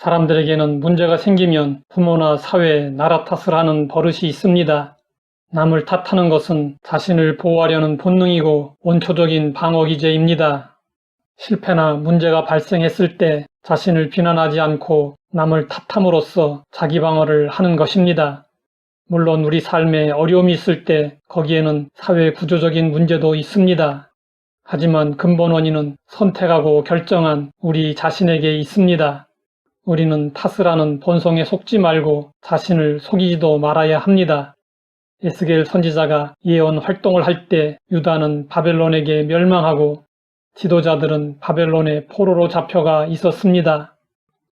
사람들에게는 문제가 생기면 부모나 사회, 나라 탓을 하는 버릇이 있습니다. 남을 탓하는 것은 자신을 보호하려는 본능이고 원초적인 방어 기제입니다. 실패나 문제가 발생했을 때 자신을 비난하지 않고 남을 탓함으로써 자기 방어를 하는 것입니다. 물론 우리 삶에 어려움이 있을 때 거기에는 사회 구조적인 문제도 있습니다. 하지만 근본 원인은 선택하고 결정한 우리 자신에게 있습니다. 우리는 탓을 하는 본성에 속지 말고 자신을 속이지도 말아야 합니다. 에스겔 선지자가 예언 활동을 할 때 유다는 바벨론에게 멸망하고 지도자들은 바벨론의 포로로 잡혀가 있었습니다.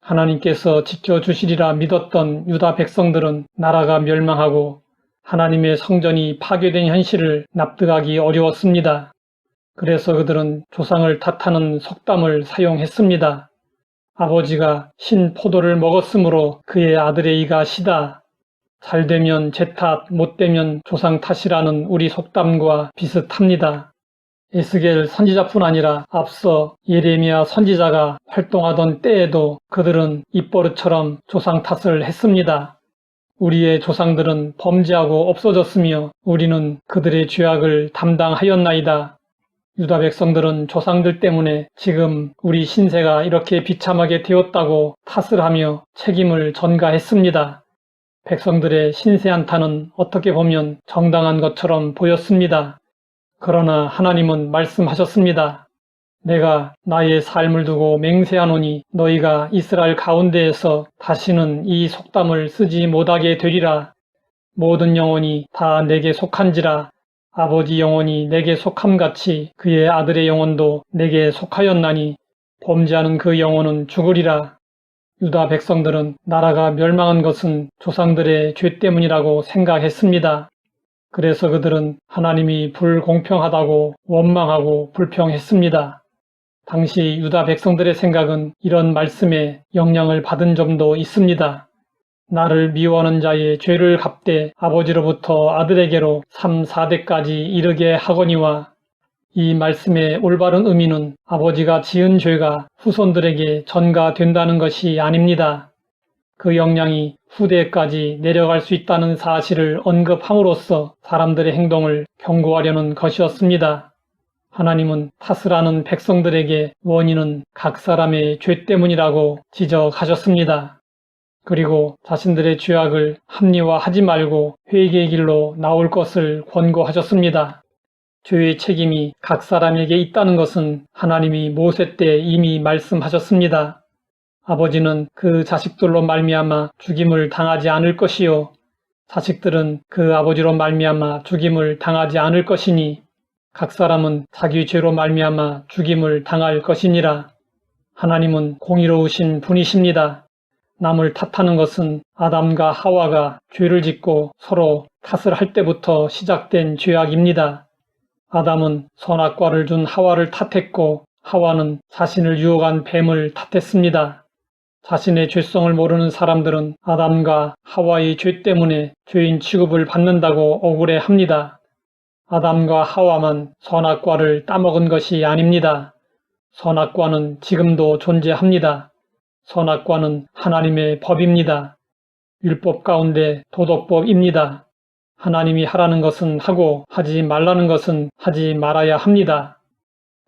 하나님께서 지켜주시리라 믿었던 유다 백성들은 나라가 멸망하고 하나님의 성전이 파괴된 현실을 납득하기 어려웠습니다. 그래서 그들은 조상을 탓하는 속담을 사용했습니다. 아버지가 신 포도를 먹었으므로 그의 아들의 이가 시다. 잘 되면 제 탓, 못 되면 조상 탓이라는 우리 속담과 비슷합니다. 에스겔 선지자뿐 아니라 앞서 예레미야 선지자가 활동하던 때에도 그들은 입버릇처럼 조상 탓을 했습니다. 우리의 조상들은 범죄하고 없어졌으며 우리는 그들의 죄악을 담당하였나이다. 유다 백성들은 조상들 때문에 지금 우리 신세가 이렇게 비참하게 되었다고 탓을 하며 책임을 전가했습니다. 백성들의 신세 한탄은 어떻게 보면 정당한 것처럼 보였습니다. 그러나 하나님은 말씀하셨습니다. 내가 나의 삶을 두고 맹세하노니 너희가 이스라엘 가운데에서 다시는 이 속담을 쓰지 못하게 되리라. 모든 영혼이 다 내게 속한지라. 아버지 영혼이 내게 속함같이 그의 아들의 영혼도 내게 속하였나니 범죄하는 그 영혼은 죽으리라. 유다 백성들은 나라가 멸망한 것은 조상들의 죄 때문이라고 생각했습니다. 그래서 그들은 하나님이 불공평하다고 원망하고 불평했습니다. 당시 유다 백성들의 생각은 이런 말씀에 영향을 받은 점도 있습니다. 나를 미워하는 자의 죄를 갚되 아버지로부터 아들에게로 3, 4대까지 이르게 하거니와 이 말씀의 올바른 의미는 아버지가 지은 죄가 후손들에게 전가된다는 것이 아닙니다. 그 영향이 후대까지 내려갈 수 있다는 사실을 언급함으로써 사람들의 행동을 경고하려는 것이었습니다. 하나님은 탓을 하는 백성들에게 원인은 각 사람의 죄 때문이라고 지적하셨습니다. 그리고 자신들의 죄악을 합리화하지 말고 회개의 길로 나올 것을 권고하셨습니다. 죄의 책임이 각 사람에게 있다는 것은 하나님이 모세 때 이미 말씀하셨습니다. 아버지는 그 자식들로 말미암아 죽임을 당하지 않을 것이요 자식들은 그 아버지로 말미암아 죽임을 당하지 않을 것이니 각 사람은 자기 죄로 말미암아 죽임을 당할 것이니라. 하나님은 공의로우신 분이십니다. 남을 탓하는 것은 아담과 하와가 죄를 짓고 서로 탓을 할 때부터 시작된 죄악입니다. 아담은 선악과를 준 하와를 탓했고 하와는 자신을 유혹한 뱀을 탓했습니다. 자신의 죄성을 모르는 사람들은 아담과 하와의 죄 때문에 죄인 취급을 받는다고 억울해합니다. 아담과 하와만 선악과를 따먹은 것이 아닙니다. 선악과는 지금도 존재합니다. 선악과는 하나님의 법입니다. 율법 가운데 도덕법입니다. 하나님이 하라는 것은 하고 하지 말라는 것은 하지 말아야 합니다.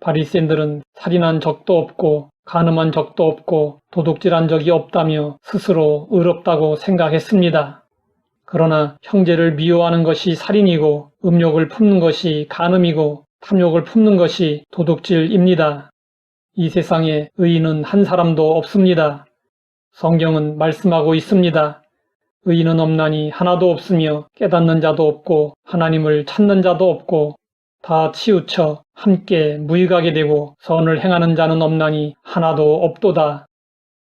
바리새인들은 살인한 적도 없고 간음한 적도 없고 도둑질한 적이 없다며 스스로 의롭다고 생각했습니다. 그러나 형제를 미워하는 것이 살인이고 음욕을 품는 것이 간음이고 탐욕을 품는 것이 도둑질입니다. 이 세상에 의인은 한 사람도 없습니다. 성경은 말씀하고 있습니다. 의인은 없나니 하나도 없으며 깨닫는 자도 없고 하나님을 찾는 자도 없고 다 치우쳐 함께 무익하게 되고 선을 행하는 자는 없나니 하나도 없도다.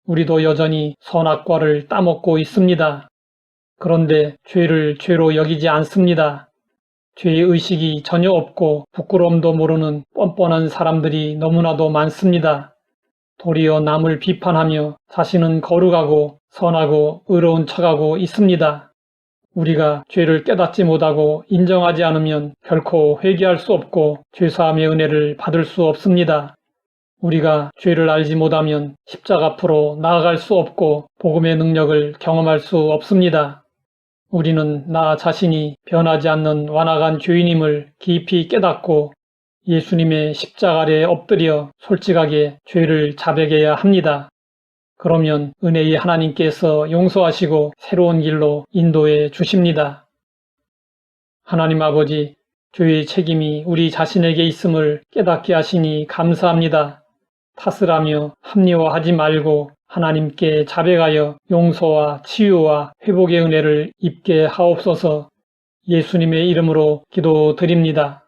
우리도 여전히 선악과를 따먹고 있습니다. 그런데 죄를 죄로 여기지 않습니다. 죄의 의식이 전혀 없고 부끄러움도 모르는 뻔뻔한 사람들이 너무나도 많습니다. 도리어 남을 비판하며 자신은 거룩하고 선하고 의로운 척하고 있습니다. 우리가 죄를 깨닫지 못하고 인정하지 않으면 결코 회개할 수 없고 죄사함의 은혜를 받을 수 없습니다. 우리가 죄를 알지 못하면 십자가 앞으로 나아갈 수 없고 복음의 능력을 경험할 수 없습니다. 우리는 나 자신이 변하지 않는 완악한 죄인임을 깊이 깨닫고 예수님의 십자가 아래 엎드려 솔직하게 죄를 자백해야 합니다. 그러면 은혜의 하나님께서 용서하시고 새로운 길로 인도해 주십니다. 하나님 아버지, 죄의 책임이 우리 자신에게 있음을 깨닫게 하시니 감사합니다. 탓을 하며 합리화하지 말고 하나님께 자백하여 용서와 치유와 회복의 은혜를 입게 하옵소서. 예수님의 이름으로 기도드립니다.